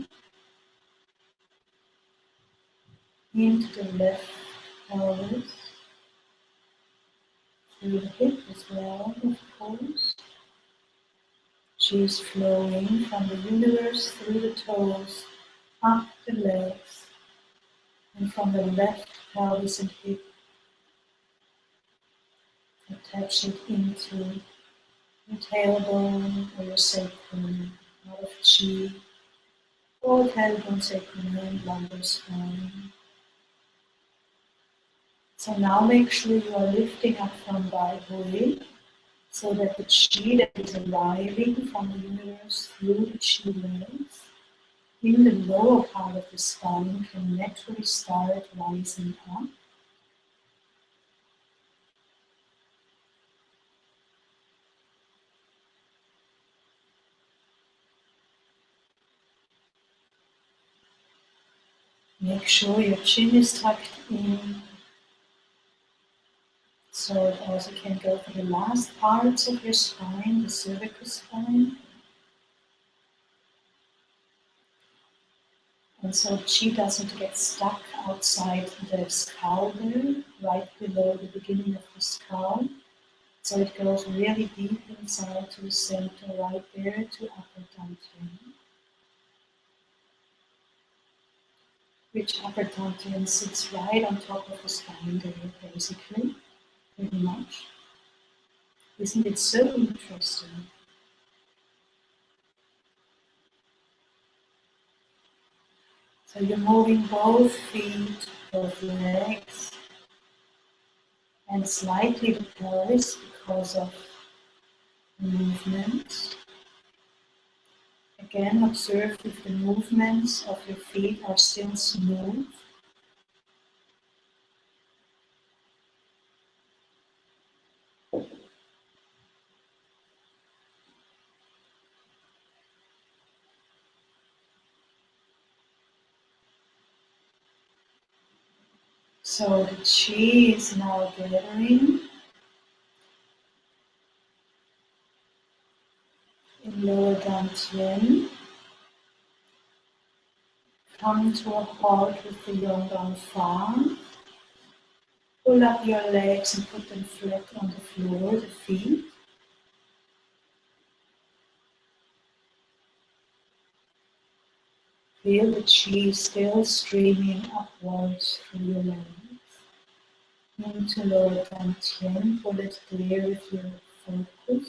into the left pelvis, through the hip as well, of course. Chi is flowing from the universe through the toes, up the legs, and from the left pelvis and hip, attach it into your tailbone or your sacrum, out of chi, or tailbone, sacrum, and lumbar spine. So now make sure you are lifting up from Bai Hui, so that the chi that is arriving from the universe through the chi legs in the lower part of the spine can naturally start rising up. Make sure your chin is tucked in, so it also can go for the last parts of your spine, the cervical spine. And so chi doesn't get stuck outside the skull there, right below the beginning of the skull. So it goes really deep inside to the center, right there to upper dantian. Which upper dantian sits right on top of the spine there, basically, pretty much. Isn't it so interesting? So you're moving both feet, both legs, and slightly the pelvis because of movement. Again, observe if the movements of your feet are still smooth. So the chi is now gathering in lower dantian, Come to a halt with the Yong Dong Fa. Pull up your legs and put them flat on the floor, the feet. Feel the chi still streaming upwards through your legs. Into lower dantian, pull it clear with your focus.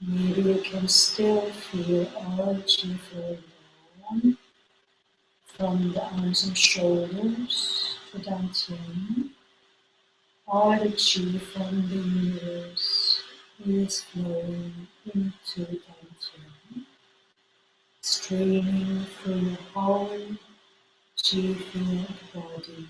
Maybe you can still feel all chi flowing down from the arms and shoulders to dantian. All the chi from the universe is flowing into dantian, streaming through your whole chi field body.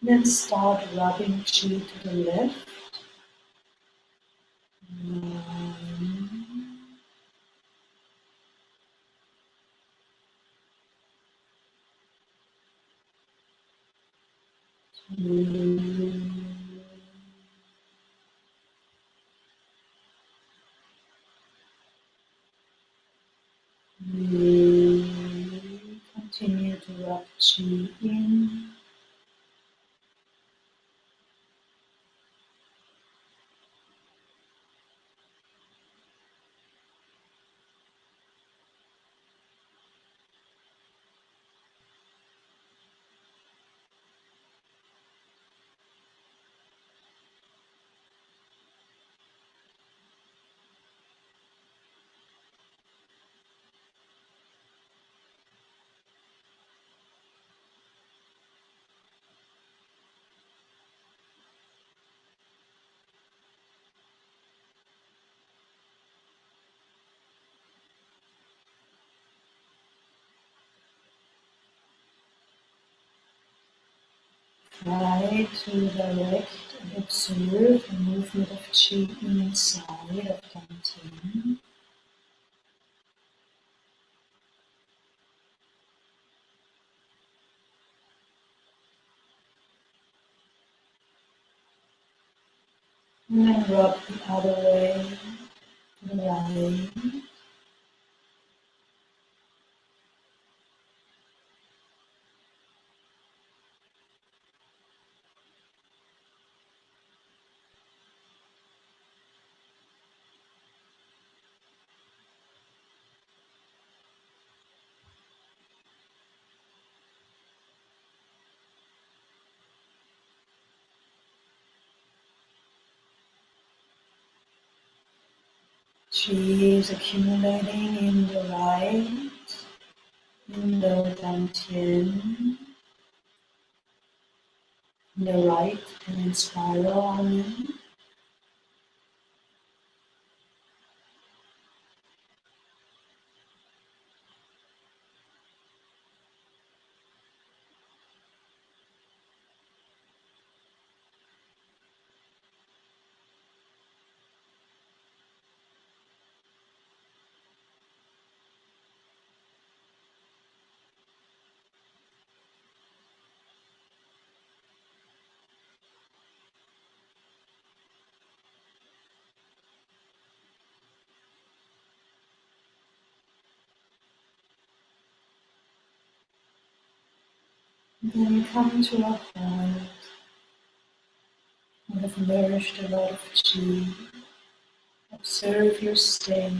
Then start rubbing chi to the left. 1, 2, 3. Continue to rub chi in. Try to direct and observe the movement of chi inside of dantian. And then rub the other way to the right. Chi is accumulating in the right, in the dantian, in the right and spiral arm. Then come to a halt. You have nourished a lot of chi. Observe your state.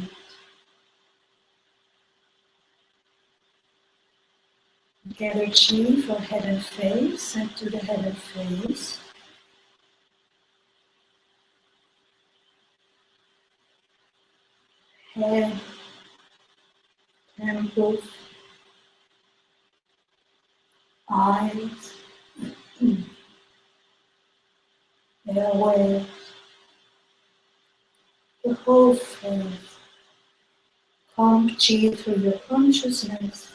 Gather chi for head and face, and to the head and face. Head, temples, eyes, airway, the whole face. Pump chi through your consciousness.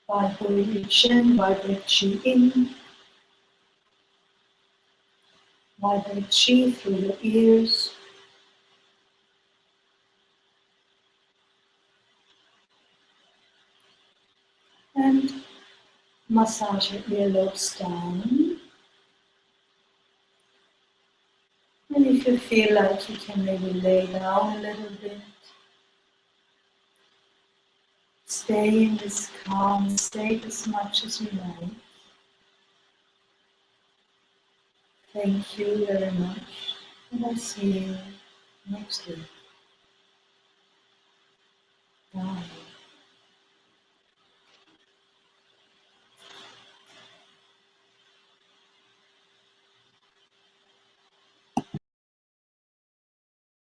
Vibration, vibrate chi in. Vibrate chi through your ears. And massage your earlobes down. And if you feel like you can maybe lay down a little bit. Stay in this calm state as much as you like. Thank you very much. And I'll see you next week. Bye.